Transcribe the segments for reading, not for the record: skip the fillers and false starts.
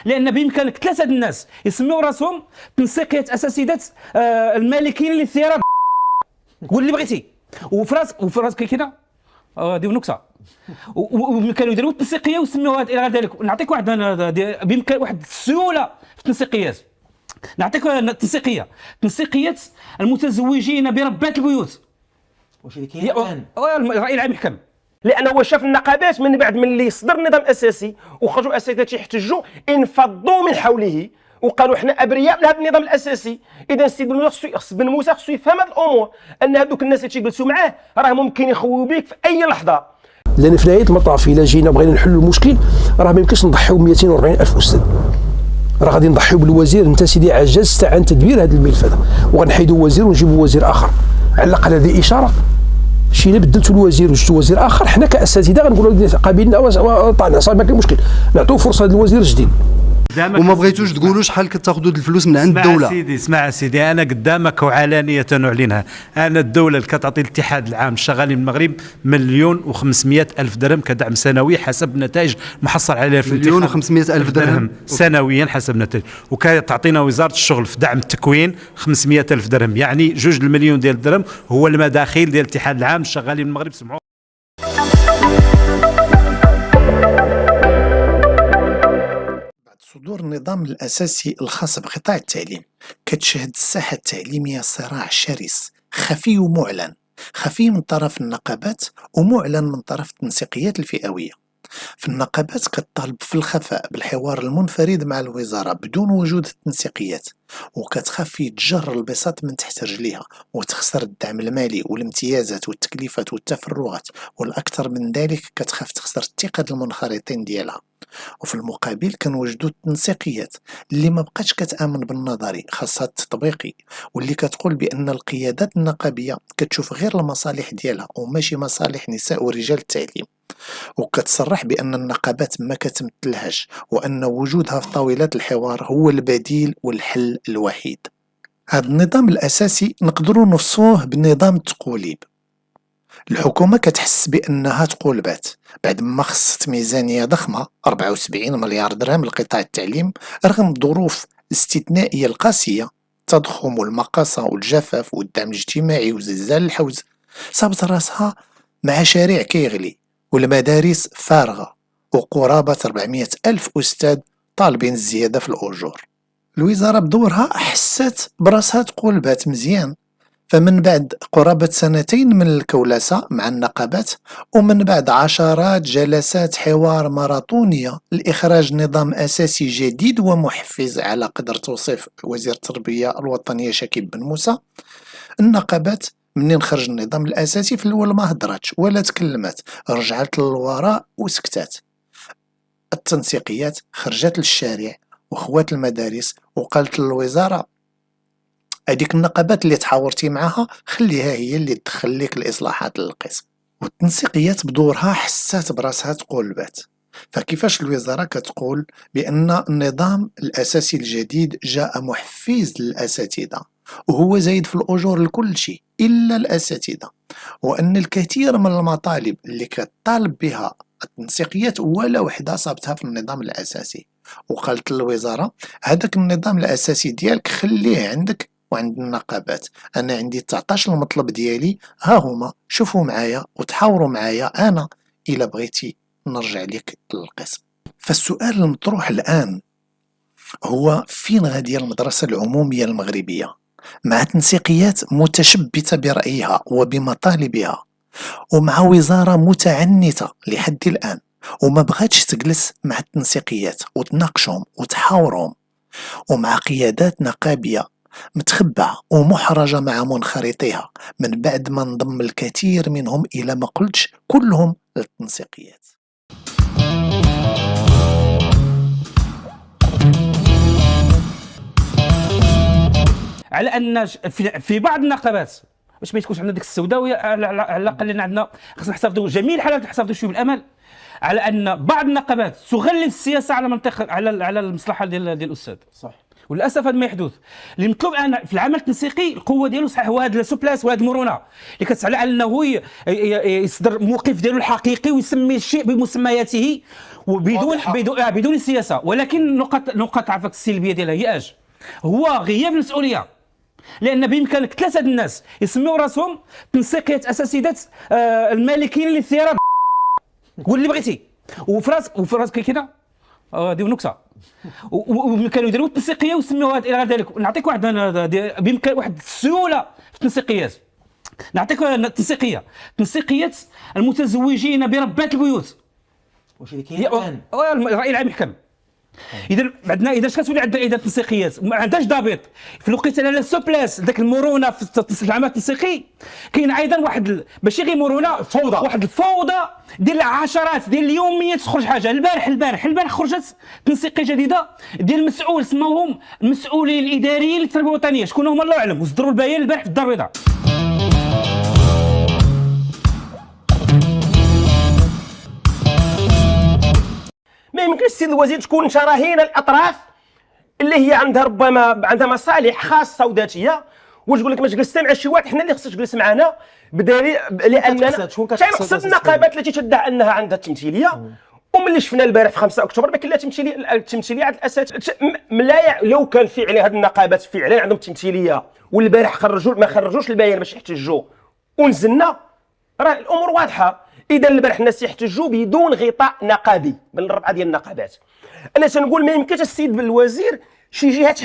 لان بامكانك ثلاثه الناس يسميو راسهم تنسيقيه اساتذه المالكين للثيرة قول اللي بغيتي وفراس كيكنا هذه نكته وكانوا يديروا التنسيقيه ويسميوها الى غير ذلك. نعطيك واحد بامكان واحد السيوله في التنسيقيات. نعطيك تنسيقيه المتزوجين بربات البيوت. واش اللي كاين الان الراي العام يحكم، لانه هو شاف النقابات من بعد من اللي صدر النظام الاساسي وخرجوا اساتذه يحتجوا انفضوا من حوله وقالوا احنا ابرياء من هذا النظام الاساسي. اذا السيد بن موسى خصو يفهم هذه الامور، ان هذوك الناس اللي تيجلسوا معاه راه ممكن يخويو بك في اي لحظه. لان في نهايه المطاف الا جينا بغينا نحلوا المشكل راه ما يمكنش نضحيو ب 240 الف استاذ، راه غادي نضحيو بالوزير. انت سيدي عجزت عن تدبير هذا الملف هذا وغنحيدوا وزير ونجيبوا وزير اخر. على الاقل هذه اشاره. شي الا بدلتوا الوزير وجبتوا وزير اخر حنا كاساتذه غنقولوا قابلنا وطعنا صافي ما كاين مشكل، نعطيو فرصه للوزير الجديد. وما بغيتوش تقولوا شحال كتاخذوا الفلوس من عند الدوله. اسمع سيدي انا قدامك وعلانيه نعلنها، انا الدوله اللي كتعطي الاتحاد العام الشغالين المغرب 1,500,000 درهم كدعم سنوي حسب نتائج محصل عليها في 1,500,000 درهم سنويا حسب نتائج، وكتعطينا وزاره الشغل في دعم التكوين 500,000 درهم، يعني 2 مليون ديال الدرهم هو المداخيل ديال الاتحاد العام الشغالين المغرب. سمعوا صدور النظام الأساسي الخاص بقطاع التعليم كتشهد الساحة التعليمية صراع شرس خفي ومعلن، خفي من طرف النقابات ومعلن من طرف التنسيقيات الفئوية. في النقابات كتطالب في الخفاء بالحوار المنفرد مع الوزارة بدون وجود التنسيقيات، وكتخاف يتجر البساط من تحت رجليها وتخسر الدعم المالي والامتيازات والتكليفات والتفرغات، والأكثر من ذلك كتخاف تخسر الثقة المنخرطين ديالها. وفي المقابل كنوجدوا التنسيقيات اللي ما بقاتش كتامن بالنظري خاصها التطبيقي، واللي كتقول بان القيادات النقابيه كتشوف غير المصالح ديالها وماشي مصالح نساء ورجال التعليم، وكتصرح بان النقابات ما كتمثلهاش وان وجودها في طاولات الحوار هو البديل والحل الوحيد. هذا النظام الاساسي نقدروا نفصوه بنظام التقوليب. الحكومة كتحس بأنها تقولبات بعد ما خصت ميزانية ضخمة 74 مليار درهم لقطاع التعليم رغم الظروف الاستثنائية القاسية، التضخم والمقاصة والجفاف والدعم الاجتماعي وزلزال الحوز. صابت راسها مع شارع كيغلي والمدارس فارغة وقرابة 400 ألف أستاذ طالبين الزيادة في الأجور. الوزارة بدورها حست براسها تقولبات مزيان، فمن بعد قرابة 2 من الكولسة مع النقابات ومن بعد عشرات جلسات حوار ماراطونية لإخراج نظام أساسي جديد ومحفز على قدر توصيف وزير التربية الوطنية شكيب بن موسى، النقابات منين خرج النظام الأساسي في الأول ما هدرتش ولا تكلمت، رجعت للوراء وسكتات. التنسيقيات خرجت للشارع وخوات المدارس وقالت للوزارة هذيك النقابات اللي تحاورتي معها خليها هي اللي تدخل لك الإصلاحات للقسم. والتنسيقيات بدورها حسات براسها تقولبات. فكيفاش الوزارة كتقول بأن النظام الأساسي الجديد جاء محفز للأساتذة وهو زايد في الأجور لكل شيء إلا الأساتذة، وأن الكثير من المطالب اللي كتطالب بها التنسيقيات ولا وحدة صابتها في النظام الأساسي. وقالت للوزارة هذاك النظام الأساسي ديالك خليه عندك وعند النقابات، أنا عندي 19 المطلب ديالي ها هما شوفوا معايا وتحاوروا معايا أنا إلا بغيتي نرجع لك للقسم. فالسؤال المطروح الآن هو فين غادية المدرسة العمومية المغربية مع تنسيقيات متشبتة برأيها وبمطالبها ومع وزارة متعنتة لحد الآن وما بغاتش تجلس مع التنسيقيات وتناقشهم وتحاورهم، ومع قيادات نقابية متخبعة ومحرجة مع منخرطيها من بعد ما انضم الكثير منهم إلى ما قلتش كلهم للتنسيقيات. على أن في بعض النقابات باش ما تكونش عندنا ديك السوداوية على الأقل عندنا خصنا نحتفظوا جميع الحالات نحتفظوا شويه بالأمل على أن بعض النقابات تغلب السياسة على منطقة على المصلحة ديال الأستاذ. صح. وللاسف هذا ما يحدث. اللي مطلوب الان في العمل التنسيقي القوه ديالو صحيح هو هذا السوبلاس وهذه المرونه اللي كتسعى على انه يصدر موقف ديالو الحقيقي ويسمي الشيء بمسمياته بدون سياسه. ولكن نقاط عفاك السلبيه ديالها هي اش؟ هو غياب المسؤوليه. لان بامكانك ثلاثه الناس يسميو راسهم تنسيقيات اساسيات المالكين للثيرات قول اللي بغيتي، وفراس كيكنا هذه نكته، وكانوا يديروا التنسيقيه ويسميوها الى غير ذلك. نعطيك بامكان واحد السهوله في التنسيقيات. نعطيك تنسيقيات المتزوجين بربات البيوت. واش اللي كاين الان؟ الراي العام يحكم. اذا كتولي عندنا تنسيقيات ما عندهاش ضابط في الوقت لا سوبلاس ذاك المرونه في العمل التنسيقي، كاين ايضا واحد ماشي غير مرونه، فوضى، واحد الفوضى ديال العشرات ديال اليوميات. تخرج حاجه البارح خرجت تنسيقيه جديده ديال المسؤول، سموهم المسؤولين الاداريين للتربيه الوطنيه. شكون هما الله اعلم، وصدروا البيان البارح في الدار البيضاء. ما يمكنش السيد الوزير تكون انت رهين الاطراف اللي هي عندها ربما عندها مصالح خاصه وذاتيه، وتقول لك ما تجلس مع شي واحد، حنا اللي خصك تجلس معنا بدليل لاننا تنقصد النقابات التي تدعي انها عندها التمثيليه. وملي شفنا البارح في 5 اكتوبر ما كاين لا التمثيليه على الاساس. لو كان فعلا هذه النقابات فعلا عندهم تمثيليه والبارح ما خرجوش البيان باش يحتجوا ونزلنا، راه الامور واضحه. اذا البارح الناس يحتجوا بدون غطاء نقابي من الربعه ديال النقابات. انا تنقول ما يمكنش السيد الوزير شي جهه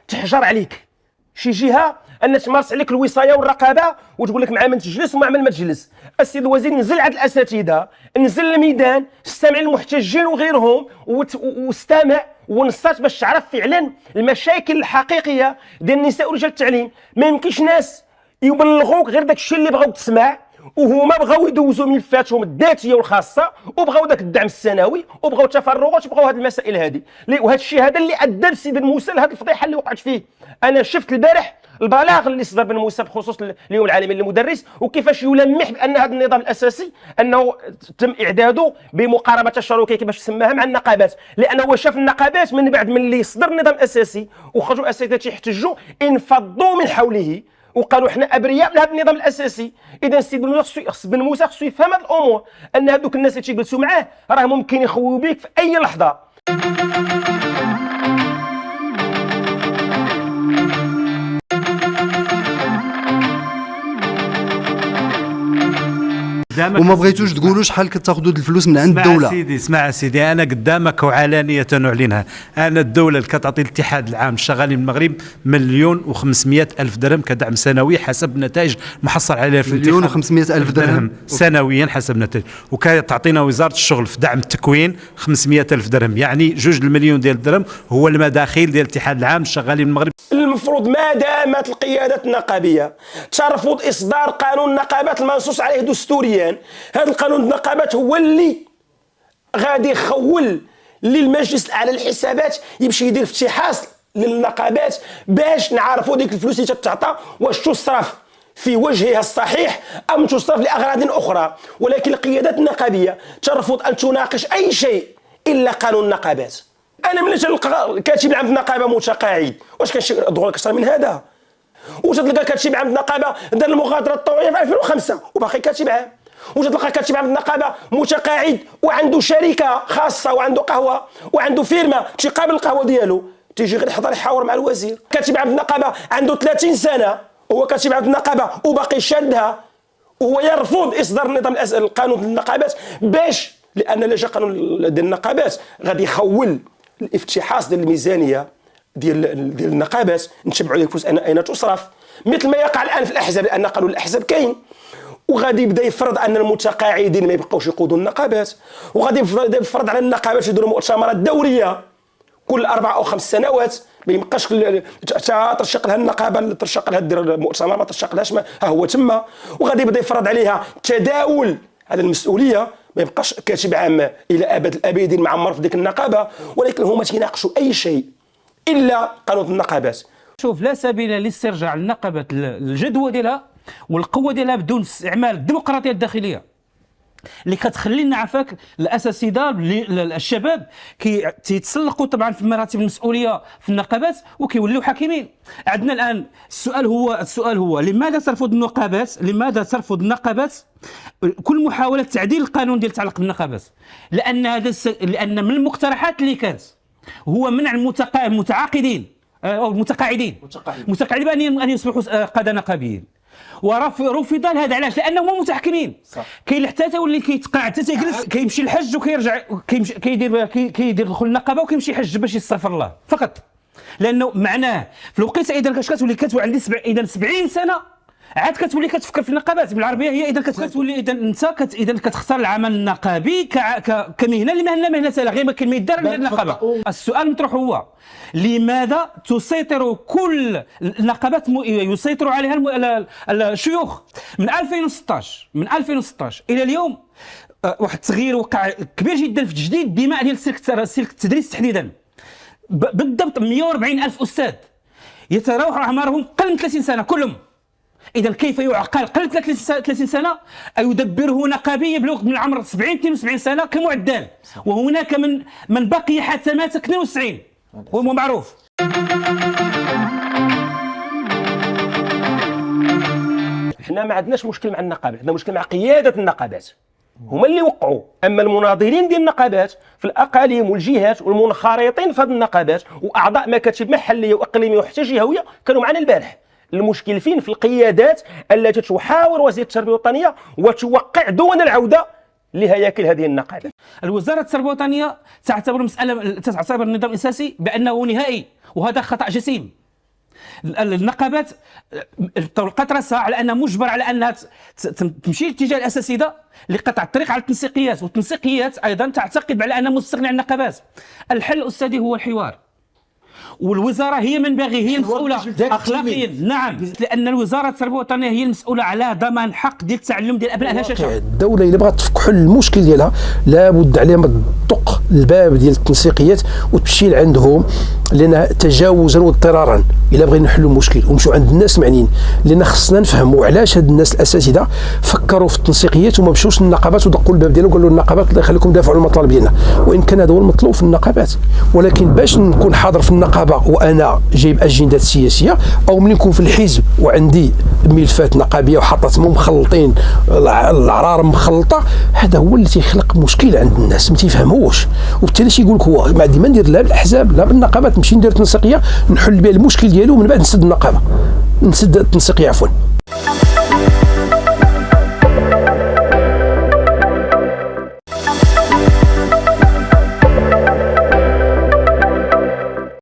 تحجر عليك، شي جهه ان تمارس عليك الوصايه والرقابه وتقول لك مع من تجلس ومع من ما تجلس. السيد الوزير نزل عند الاساتذه، نزل الميدان، استمع للمحتجين وغيرهم واستمع ونصات باش تعرف فعلا المشاكل الحقيقيه ديال النساء ورجال التعليم. ما يمكنش ناس يبلغوك غير داك الشيء اللي بغاو تسمع، وهما بغاو يدوزوا ملفاتهم الذاتيه والخاصه، وبغاو داك الدعم السنوي، وبغاو التفرغات، وبغاو هذه المسائل هذه. وهذا الشيء هذا اللي ادى السي بن موسى لهذه الفضيحه اللي وقعت فيه. انا شفت البارح البلاغ اللي صدر بن موسى بخصوص اليوم العالمي للمدرس، وكيفاش يلمح بان هذا النظام الاساسي انه تم اعداده بمقاربه تشاركيه كيفاش سماها مع النقابات، لانه هو شاف النقابات من بعد اللي صدر النظام الاساسي وخرجوا اساتذه يحتجوا انفضوا من حوله وقالوا احنا ابرياء من هذا النظام الاساسي. اذا السيد بن موسى خصو يفهم هذه الامور، ان هذوك الناس اللي تيجلسوا معاه راه ممكن يخويو بك في اي لحظه. وما بغيتوش تقولوا شحال كتاخذوا الفلوس من عند الدوله. اسمع سيدي، انا قدامك وعلانيه نعلنها، انا الدوله اللي كتعطي الاتحاد العام الشغالين بالمغرب 1,500,000 درهم كدعم سنوي حسب نتائج محصل عليها في 1,500,000 درهم سنويا حسب نتائج، وكتعطينا وزاره الشغل في دعم التكوين 500,000 درهم، يعني 2 مليون ديال الدرهم هو المداخيل ديال الاتحاد العام الشغالين بالمغرب. المفروض ما دامت القيادات النقابيه ترفض اصدار قانون النقابات المنصوص عليه دستوريا، هذا القانون النقابات هو اللي غادي يخول للمجلس الاعلى للحسابات يمشي يدير افتحاص للنقابات باش نعرفوا ديك الفلوس اللي تتعطى واش تصرف في وجهها الصحيح ام تصرف لاغراض اخرى. ولكن القيادات النقابيه ترفض ان تناقش اي شيء الا قانون النقابات. انا ملي تلقى كاتب العام النقابه متقاعد، واش كان شي ضغط اكثر من هذا؟ وتلقى كاتب عام النقابه دار المغادره الطوعيه في 2005 وباقي كاتب عام، وتلقى كاتب عام النقابه متقاعد وعنده شركه خاصه وعنده قهوه وعنده فيرما تيقابل القهوه ديالو تيجي غير يحضر يحاور مع الوزير. كاتب عام النقابه عنده 30 سنه وهو كاتب عام النقابه وباقي شادها، وهو يرفض اصدار النظام القانون النقابات باش لان لا جا قانون ديال النقابات غادي يخول الافتحاص ديال الميزانيه ديال النقابات نتبعوا عليه الفلوس اين تصرف، مثل ما يقع الان في الاحزاب، لان قانون الاحزاب كاين وغادي يبدا يفرض ان المتقاعدين ما يبقاوش يقودوا النقابات، وغادي يفرض على النقابات يديروا مؤتمرات دوريه كل 4 أو 5 سنوات، ما يبقاش ترشق لها النقابه ترشق لها دير المؤتمر ما ترشق لهاش ها هو تما، وغادي يبدا يفرض عليها تداول على المسؤوليه، ما يبقاش كاتب عام الى ابد الابدين معمر في ديك النقابه. ولكن هما تيناقشوا اي شيء الا قانون النقابات. شوف، لا سبيل لاسترجاع النقابات الجدوى ديالها والقوه ديالها بدون استعمال الديمقراطيه الداخليه. اللي كتخلي نعرفك الاساتذه الشباب تيتسلقوا طبعا في مراتب المسؤوليه في النقابات وكيوليو حاكمين. عندنا الان السؤال هو لماذا ترفض النقابات كل محاوله تعديل القانون ديال تعلق بالنقابات؟ لان من المقترحات اللي كانت هو منع المتعاقدين او المتقاعدين ان يصبحوا قاده نقابيين، ورفض هذا. علاش؟ لانهم هم متحكمين. كاين اللي حتى يولي كيتقاعد حتى تيجلس كيمشي الحج وكيرجع كيدير دخول النقابه وكيمشي يحج باش يستغفر الله فقط. لانه معناه في الوقيته اذا كتولي عندي اذا 70 سنه عاد كتولي كتفكر في النقابات بالعربيه. هي اذا كتولي اذا انت اذا كتختار العمل النقابي كمهنه لمهنه سهله غير ما كاين ما يدار من النقابه. السؤال المطروح هو لماذا تسيطر كل النقابات يسيطر عليها الشيوخ؟ من 2016 الى اليوم واحد التغيير وقع كبير جدا في تجديد الدماء ديال سلك التدريس تحديدا. بالضبط 140,000 استاذ يتراوح اعمارهم قل من 30 سنه كلهم. إذا كيف يعقل قبل 30 سنة أيدبره نقابي يبلغ من العمر 70-72 سنة كمعدل، وهناك من بقي حتى مات 92 وهو معروف. احنا ما عندناش مشكل مع النقابات، عندنا مشكل مع قيادة النقابات، هما اللي وقعوا. اما المناضلين ديال النقابات في الاقاليم والجهات والمنخرطين في هذه النقابات واعضاء مكاتب محليه واقليميه وحتى جهويه كانوا معنا البارح. المشكل فين؟ في القيادات التي تحاور وزير التربيه الوطنيه وتوقع دون العوده لهياكل هذه النقابات. الوزاره التربيه الوطنيه تعتبر النظام الاساسي بانه نهائي، وهذا خطا جسيم. النقابات طلقت راسها على انها مجبر على انها تمشي اتجاه الاساتذه لقطع الطريق على التنسيقيات، والتنسيقيات ايضا تعتقد على انها مستغنيه عن النقابات. الحل استاذي هو الحوار، والوزاره هي من باغي هي المسؤوله اخلاقيا. نعم، لان الوزاره التربيه الوطنيه هي المسؤوله على ضمان حق ديال التعلم ديال ابناء الهشاشه. الدوله الا بغات تفك حل المشكل ديالها لابد عليها ما تدق الباب ديال التنسيقيات وتمشي لعندهم، لان تجاوزا واضطرارا الا بغينا نحلوا المشكل ونمشيو عند الناس معنيين، لان خصنا نفهموا علاش هاد الناس الاساتذه فكروا في التنسيقيات وما مشوش للنقابات ودقوا الباب ديالهم وقالوا النقابات الله يخليكم دافعوا على المطالب ديالنا، وان كان هذا هو المطلوب في النقابات. ولكن باش نكون حاضر في النقابه وانا جايب اجندات سياسيه، او ملي نكون في الحزب وعندي ملفات نقابيه وحطتهم مخلطين العرار مخلطه، هذا هو اللي تيخلق مشكل عند الناس ما تيفهموش. وبالتالي تيقول لك هو ما عندي ما ندير لا بالاحزاب لا بالنقابات، نمشي ندير تنسيقيه نحل بها المشكل ديالو ومن بعد نسد النقابه نسد التنسيقيه عفوا.